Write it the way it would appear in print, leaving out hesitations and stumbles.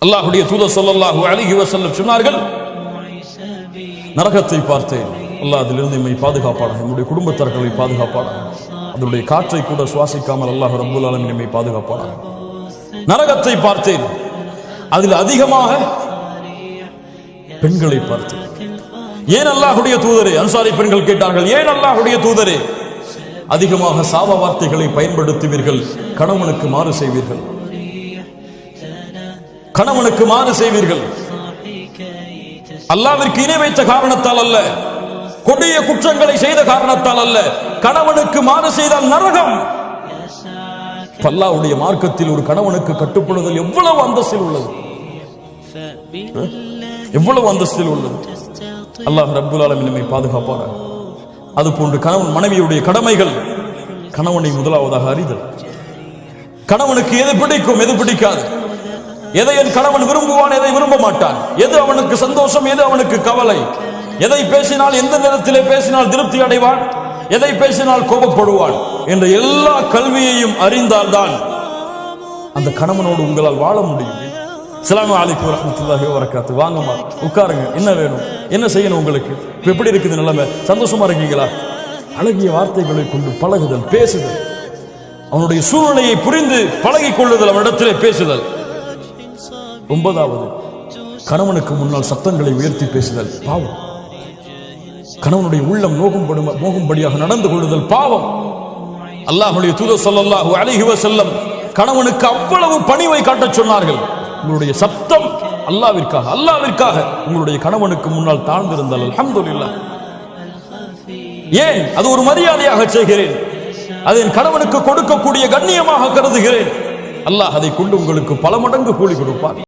அல்லாஹ்வுடைய தூதர் ஸல்லல்லாஹு அலைஹி வஸல்லம் சொன்னார்கள், நரகத்தை பார்த்தேன், அல்லாஹ் அதிலிருந்து நம்மை பாதுகாப்பானாக, நம்முடைய குடும்பத்தார்களை பாதுகாப்பானாக, அதனுடைய காற்றை கூட சுவாசிக்காமல் அல்லாஹ் ரப்பல் ஆலமீன் நம்மை பாதுகாப்பானாக. நரகத்தை பார்த்தேன், அதில் அதிகமாக பெண்களை பார்த்தேன். ஏன் அல்லாஹ்வுடைய தூதரே? அன்சாரி பெண்கள் கேட்டார்கள், ஏன் அல்லாஹ்வுடைய தூதரே அதிகமாக சாப வார்த்தைகளை பயன்படுத்துவீர்கள், கணவனுக்கு மாறு செய்வீர்கள், கணவனுக்கு மாறு செய்வீர்கள்? அல்லாஹ்விற்கு இணை வைத்த காரணத்தால் அல்ல, கொடிய குற்றங்களை செய்த காரணத்தால் அல்ல, கணவனுக்கு மாறு செய்தால் நரகம். அல்லாஹ்வுடைய மார்க்கத்தில் ஒரு கணவனுக்கு கட்டுப்படுதல் எவ்வளவு அந்தஸ்தில் உள்ளது, எவ்வளவு அந்தஸ்தில் உள்ளது. அல்லாஹ் ரப்பல் ஆலமீன் நம்மை பாதுகாப்பானாக. அதுபோன்று கணவன் மனைவியுடைய கடமைகள், கணவனை முதலாவதாக அறிதல். கணவனுக்கு எது பிடிக்கும், எது பிடிக்காது, எதை என் கணவன் விரும்புவான், எதை விரும்ப மாட்டான், எது அவனுக்கு சந்தோஷம், எது அவனுக்கு கவலை, எதை பேசினால் எந்த நேரத்திலே பேசினால் திருப்தி அடைவான், எதை பேசினால் கோபப்படுவான் என்ற எல்லா கல்வியையும் அறிந்தால்தான் அந்த கணவனோடு உங்களால் வாழ முடியும். அஸ்ஸலாமு அலைக்கும் வரஹ்மத்துல்லாஹி வபரகாத்துஹு. வாங்கம்மா, உட்காருங்க, என்ன வேணும், என்ன செய்யணும், உங்களுக்கு இப்ப எப்படி இருக்குது நிலைமை, சந்தோஷமா இருக்கீங்களா? அழகிய வார்த்தைகளை கொண்டு பழகுதல், பேசுதல், அவனுடைய சூழ்நிலையை புரிந்து பழகிக் கொள்ளுதல், அவனிடத்திலே பேசுதல். 9வது, கணவனுக்கு முன்னால் சத்தங்களை உயர்த்தி பேசுதல் பாவம். கணவனுடைய உள்ளம் நோகும்படியாக நடந்து கொள்ளுதல் பாவம். அல்லாஹ்வுடைய தூதர் ஸல்லல்லாஹு அலைஹி வஸல்லம் கணவனுக்கு அவ்வளவு பணிவை காட்டச் சொன்னார்கள். உங்களுடைய சத்தம் அல்லாஹ்விற்காக, அல்லாஹ்விற்காக உங்களுடைய கணவனுக்கு முன்னால் தாழ்ந்திருந்தால் அல்ஹம்துலில்லாஹ். ஏன்? அது ஒரு மரியாதையாக செய்கிறேன், அதை என் கணவனுக்கு கொடுக்கக்கூடிய கண்ணியமாக கருதுகிறேன். அல்லாஹ் அதை கொண்டு உங்களுக்கு பல மடங்கு கூலி கொடுப்பார்.